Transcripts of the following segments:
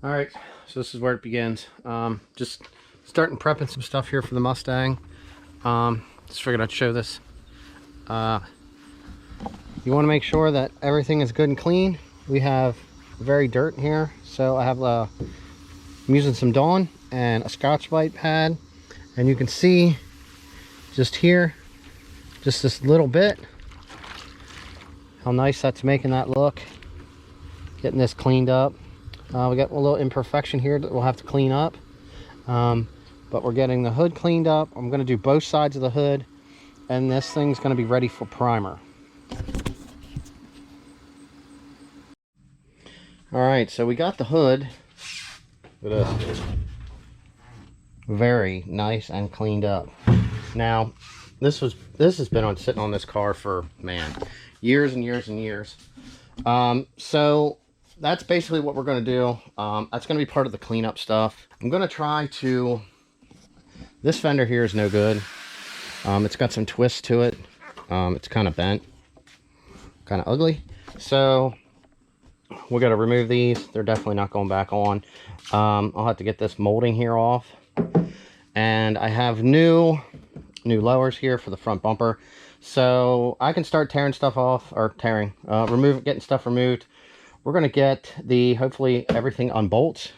All right, so this is where it begins. Just starting prepping some stuff here for the Mustang. Just figured I'd show this. You want to make sure that everything is good and clean. We have very dirt here, so I have I'm using some Dawn and a Scotch-Brite pad, and you can see just here, just this little bit, how nice that's making that look. Getting this cleaned up. We got a little imperfection here that we'll have to clean up, but we're getting the hood cleaned up. I'm going to do both sides of the hood, and this thing's going to be ready for primer. All right, so we got the hood. Look at this. Very nice and cleaned up. Now, this has been sitting on this car for, man, years and years and years. So that's basically what we're going to do. That's going to be part of the cleanup stuff. I'm going to try to... This fender here is no good. It's got some twists to it. It's kind of bent. Kind of ugly. So we're going to remove these. They're definitely not going back on. I'll have to get this molding here off. And I have new lowers here for the front bumper. So I can start tearing stuff off, or getting stuff removed. We're going to get hopefully everything unbolts,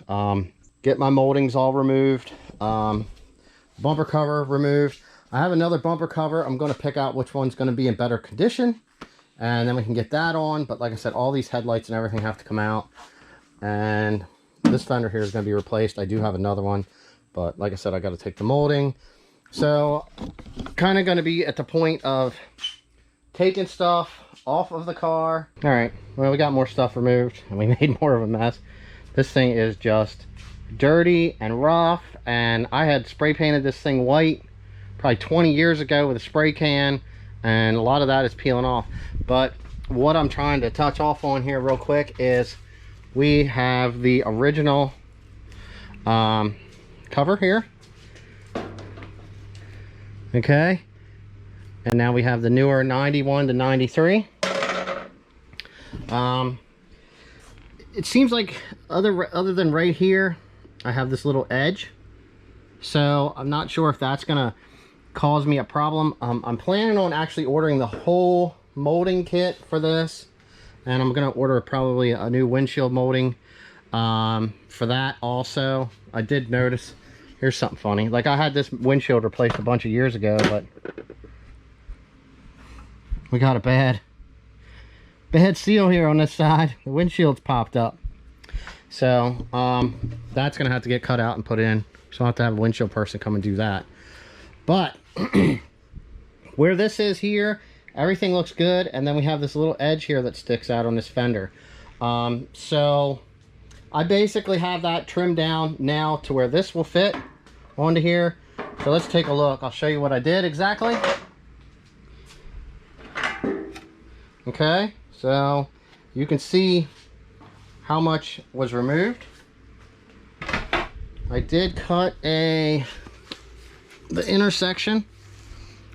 get my moldings all removed, bumper cover removed. I have another bumper cover. I'm going to pick out which one's going to be in better condition, and then we can get that on. But like I said, all these headlights and everything have to come out, and this fender here is going to be replaced. I do have another one, but like I said, I got to take the molding. So kind of going to be at the point of taking stuff off of the car. All right, well, we got more stuff removed and we made more of a mess. This thing is just dirty and rough, and I had spray painted this thing white probably 20 years ago with a spray can, and a lot of that is peeling off. But what I'm trying to touch off on here real quick is we have the original cover here. Okay, and now we have the newer 91 to 93. It seems like other than right here, I have this little edge. So I'm not sure if that's gonna cause me a problem. I'm planning on actually ordering the whole molding kit for this, and I'm gonna order probably a new windshield molding for that also. I did notice, here's something funny. Like, I had this windshield replaced a bunch of years ago, but we got a bad seal here on this side. The windshield's popped up. So that's gonna have to get cut out and put in. So I'll have to have a windshield person come and do that. But where this is here, everything looks good, and then we have this little edge here that sticks out on this fender. So I basically have that trimmed down now to where this will fit onto here. So let's take a look. I'll show you what I did exactly. Okay, so you can see how much was removed. I did cut the intersection.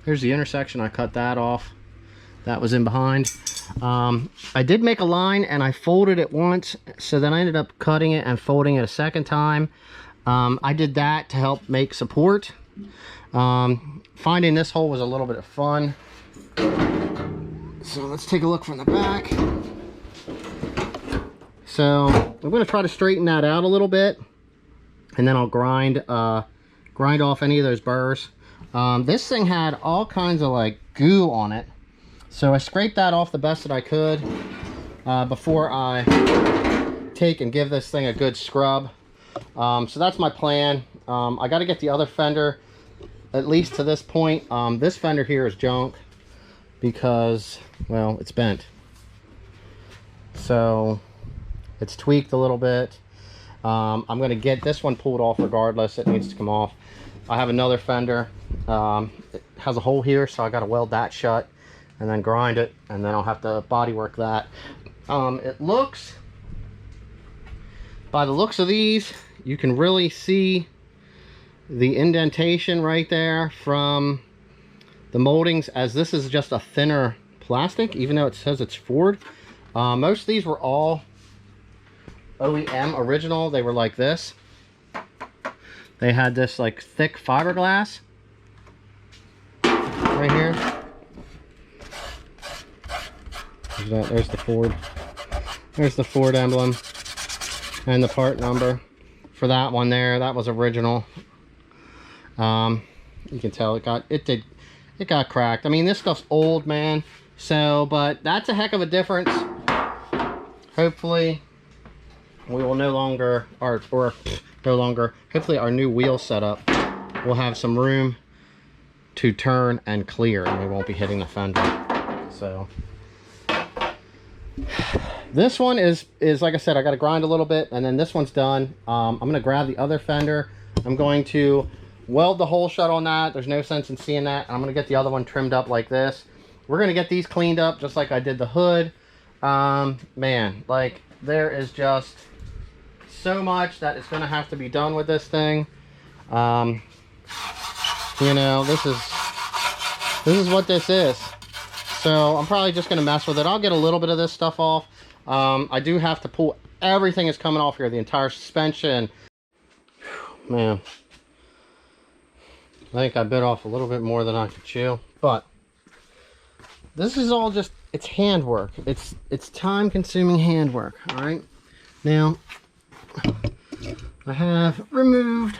Here's the intersection. I cut that off. That was in behind. I did make a line and I folded it once, so then I ended up cutting it and folding it a second time. I did that to help make support. Finding this hole was a little bit of fun. So let's take a look from the back. So I'm going to try to straighten that out a little bit, and then I'll grind off any of those burrs. This thing had all kinds of like goo on it, so I scraped that off the best that I could before I take and give this thing a good scrub. So that's my plan. I got to get the other fender at least to this point. This fender here is junk because, well, it's bent, so it's tweaked a little bit. I'm going to get this one pulled off regardless. It needs to come off. I have another fender. It has a hole here, so I got to weld that shut and then grind it, and then I'll have to body work that. It looks, by the looks of these, you can really see the indentation right there from the moldings, as this is just a thinner plastic, even though it says it's Ford. Most of these were all OEM original, they were like this. They had this like thick fiberglass right here. There's the Ford. There's the Ford emblem and the part number for that one there. That was original. You can tell it got cracked. I mean, this stuff's old, man. So, but that's a heck of a difference. Hopefully, we will hopefully our new wheel setup will have some room to turn and clear, and we won't be hitting the fender. So, this one is like I said, I got to grind a little bit, and then this one's done. I'm going to grab the other fender. I'm going to weld the hole shut on that. There's no sense in seeing that. I'm going to get the other one trimmed up like this. We're going to get these cleaned up just like I did the hood. Man, like, there is just so much that is going to have to be done with this thing. You know, this is what this is. So I'm probably just going to mess with it. I'll get a little bit of this stuff off. I do have to pull everything is coming off here, the entire suspension. Whew, man, I think I bit off a little bit more than I could chew, but this is all just, it's handwork. It's time-consuming handwork. All right, now I have removed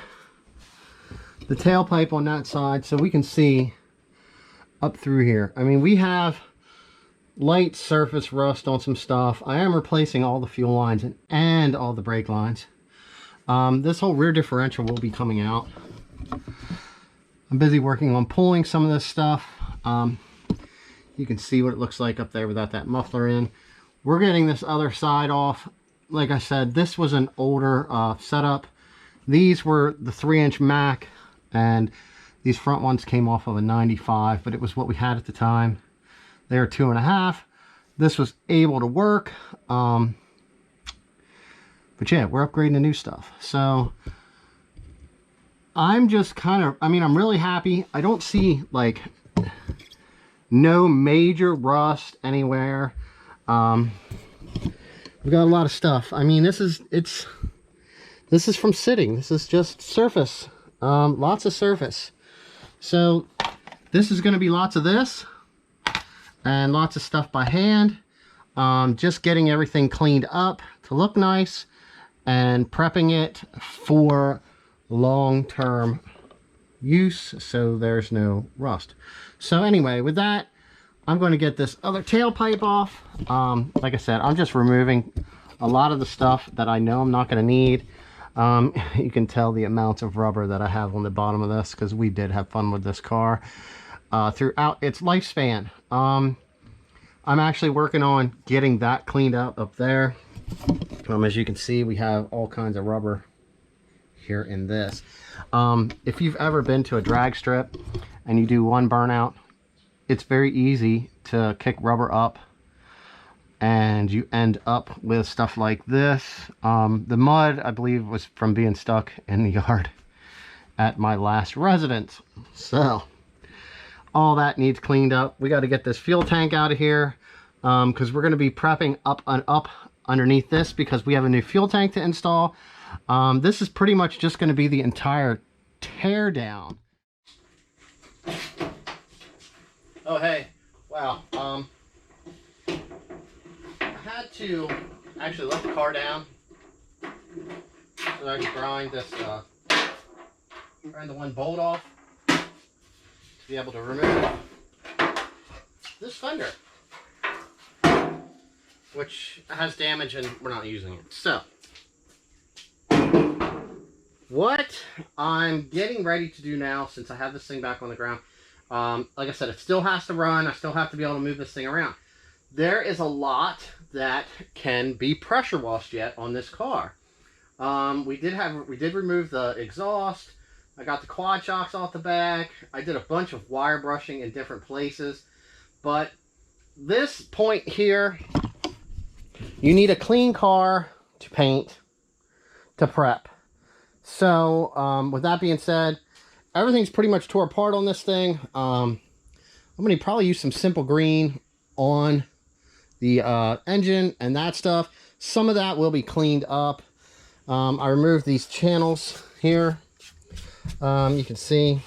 the tailpipe on that side so we can see up through here. I mean, we have light surface rust on some stuff. I am replacing all the fuel lines and all the brake lines. This whole rear differential will be coming out. I'm busy working on pulling some of this stuff. You can see what it looks like up there without that muffler in. We're getting this other side off. Like I said, this was an older setup. These were the 3-inch Mac, and these front ones came off of a 95, but it was what we had at the time. They were 2.5. This was able to work. But yeah, we're upgrading to new stuff. So I'm just kind of, I mean, I'm really happy. I don't see like no major rust anywhere. We've got a lot of stuff. I mean, this is from sitting. This is just surface. Lots of surface. So this is going to be lots of this and lots of stuff by hand. Just getting everything cleaned up to look nice and prepping it for long-term use so there's no rust. So anyway, with that, I'm going to get this other tailpipe off. Like I said, I'm just removing a lot of the stuff that I know I'm not going to need. You can tell the amounts of rubber that I have on the bottom of this because we did have fun with this car throughout its lifespan. I'm actually working on getting that cleaned up there. As you can see, we have all kinds of rubber here in this. If you've ever been to a drag strip and you do one burnout, it's very easy to kick rubber up and you end up with stuff like this. The mud, I believe, was from being stuck in the yard at my last residence. So all that needs cleaned up. We got to get this fuel tank out of here because we're going to be prepping up and up underneath this because we have a new fuel tank to install. This is pretty much just going to be the entire tear down. Oh, hey, wow. I had to actually let the car down so I could grind this, grind the one bolt off to be able to remove this fender, which has damage and we're not using it. So what I'm getting ready to do now, since I have this thing back on the ground, like I said, it still has to run. I still have to be able to move this thing around. There is a lot that can be pressure washed yet on this car. We did remove the exhaust. I got the quad shocks off the back. I did a bunch of wire brushing in different places. But this point here, you need a clean car to paint, to prep. So with that being said, everything's pretty much tore apart on this thing. I'm going to probably use some simple green on the engine and that stuff. some of that will be cleaned up. I removed these channels here. You can see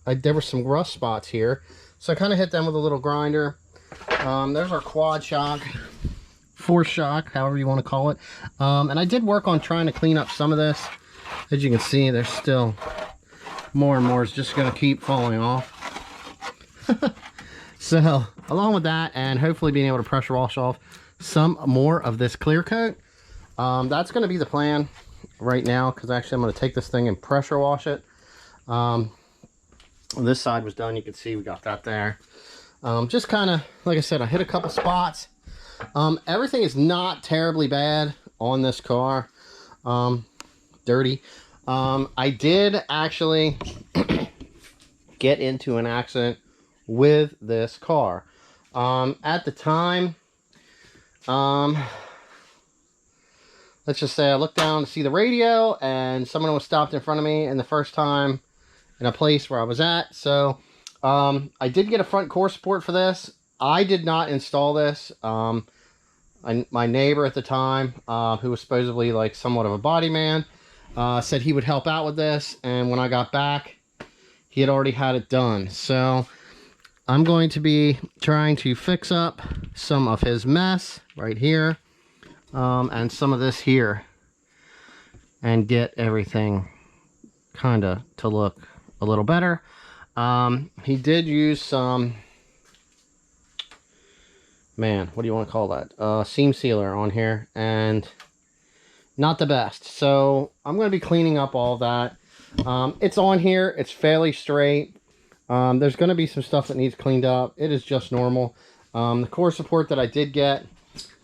there were some rust spots here, so I kind of hit them with a little grinder. There's our quad shock, force shock, however you want to call it. And I did work on trying to clean up some of this. As you can see, there's still more and more is just going to keep falling off. So along with that, and hopefully being able to pressure wash off some more of this clear coat, that's going to be the plan right now, because actually I'm going to take this thing and pressure wash it. This side was done. You can see we got that there. Just kind of, like I said, I hit a couple spots. Everything is not terribly bad on this car. Dirty. I did actually get into an accident with this car. At the time, let's just say I looked down to see the radio and someone was stopped in front of me, and the first time in a place where I was at. So I did get a front core support for this. I did not install this. My neighbor at the time, who was supposedly like somewhat of a body man, said he would help out with this, and when I got back, he had already had it done. So I'm going to be trying to fix up some of his mess right here, and some of this here, and get everything kind of to look a little better. He did use some, man, what do you want to call that? Seam sealer on here, and not the best. So I'm going to be cleaning up all that. It's on here. It's fairly straight. There's going to be some stuff that needs cleaned up. It is just normal. The core support that I did get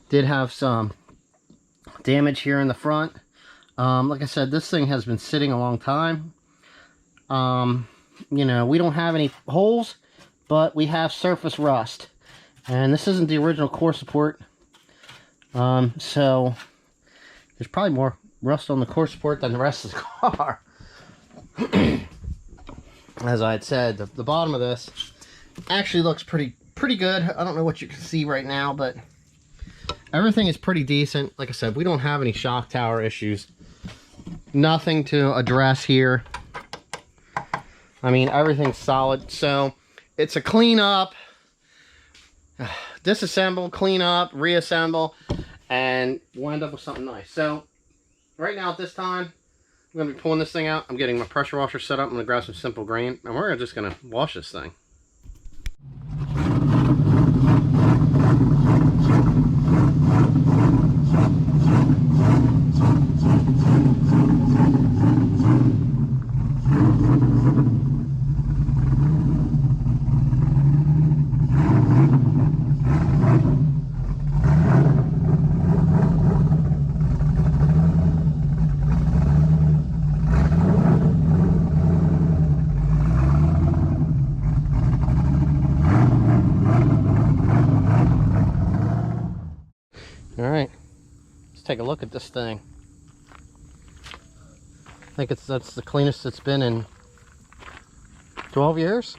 did have some damage here in the front. Like I said, this thing has been sitting a long time. You know, we don't have any holes, but we have surface rust. And this isn't the original core support. So there's probably more rust on the core support than the rest of the car. As I had said, the bottom of this actually looks pretty good. I don't know what you can see right now, but everything is pretty decent. Like I said, we don't have any shock tower issues. Nothing to address here. I mean, everything's solid. So it's a clean up, disassemble, clean up, reassemble, and we'll end up with something nice. So right now at this time, I'm going to be pulling this thing out. I'm getting my pressure washer set up. I'm going to grab some simple grain, and we're just going to wash this thing. Alright, let's take a look at this thing. I think that's the cleanest it's been in 12 years.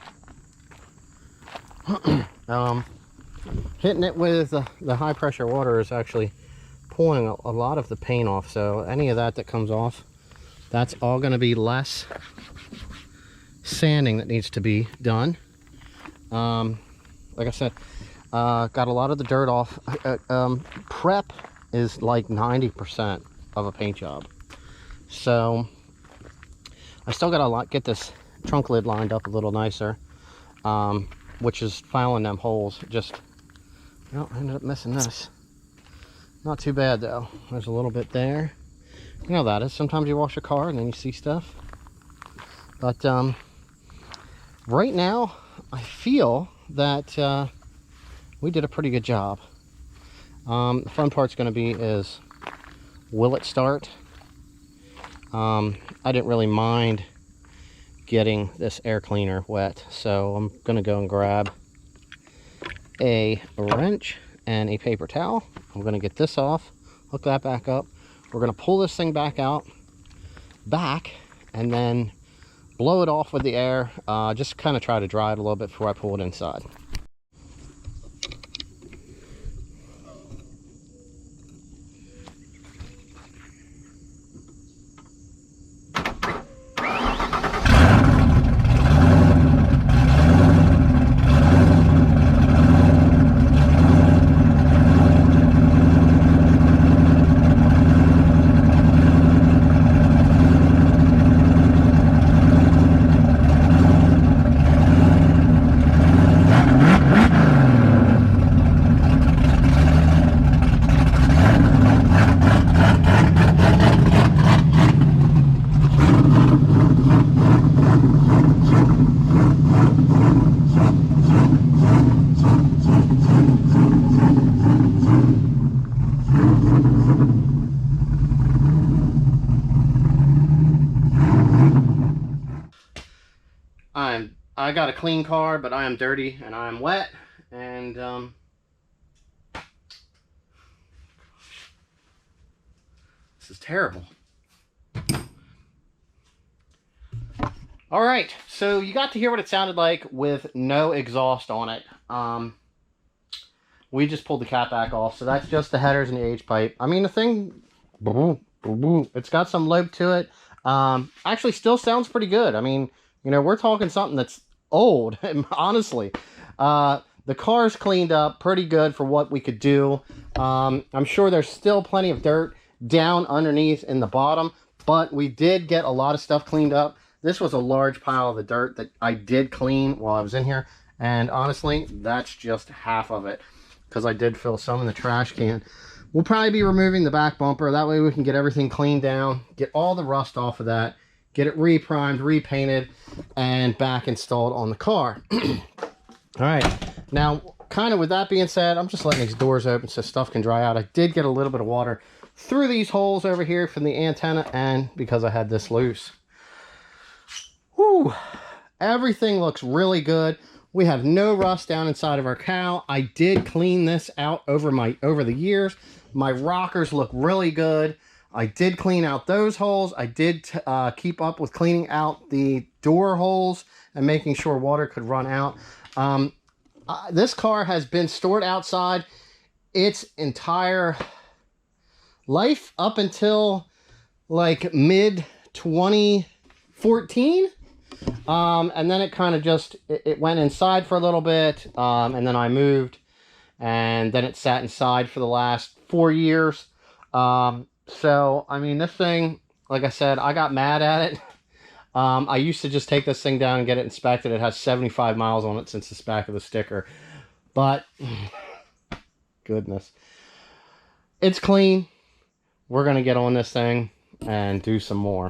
Hitting it with the high pressure water is actually pulling a lot of the paint off, so any of that comes off, that's all going to be less sanding that needs to be done. Like I said, got a lot of the dirt off. Prep is like 90% of a paint job. So I still gotta get this trunk lid lined up a little nicer, which is filing them holes. Just, I ended up missing this. Not too bad though. There's a little bit there. You know that is. Sometimes you wash a car and then you see stuff. But right now, I feel that we did a pretty good job. The fun part's going to be is, will it start? I didn't really mind getting this air cleaner wet, so I'm going to go and grab a wrench and a paper towel. I'm going to get this off, hook that back up. We're going to pull this thing back out, and then blow it off with the air. Just kind of try to dry it a little bit before I pull it inside. I got a clean car, but I am dirty and I am wet, and this is terrible. All right, so you got to hear what it sounded like with no exhaust on it. We just pulled the cap back off, so that's just the headers and the H pipe. I mean, the thing, it's got some lope to it. Actually still sounds pretty good. I mean, you know, we're talking something that's old, honestly. The car's cleaned up pretty good for what we could do. I'm sure there's still plenty of dirt down underneath in the bottom, but we did get a lot of stuff cleaned up. This was a large pile of the dirt that I did clean while I was in here, and honestly, that's just half of it, because I did fill some in the trash can. We'll probably be removing the back bumper. That way we can get everything cleaned down, get all the rust off of that, get it reprimed, repainted, and back installed on the car. All right, now, kind of with that being said, I'm just letting these doors open so stuff can dry out. I did get a little bit of water through these holes over here from the antenna, and because I had this loose. Whew. Everything looks really good. We have no rust down inside of our cow. I did clean this out over the years. My rockers look really good. I did clean out those holes. I did keep up with cleaning out the door holes and making sure water could run out. This car has been stored outside its entire life up until like mid 2014. And then it kind of just, it went inside for a little bit, and then I moved, and then it sat inside for the last 4 years. So, I mean, this thing, like I said, I got mad at it. I used to just take this thing down and get it inspected. It has 75 miles on it since the back of the sticker. But, goodness. It's clean. We're going to get on this thing and do some more.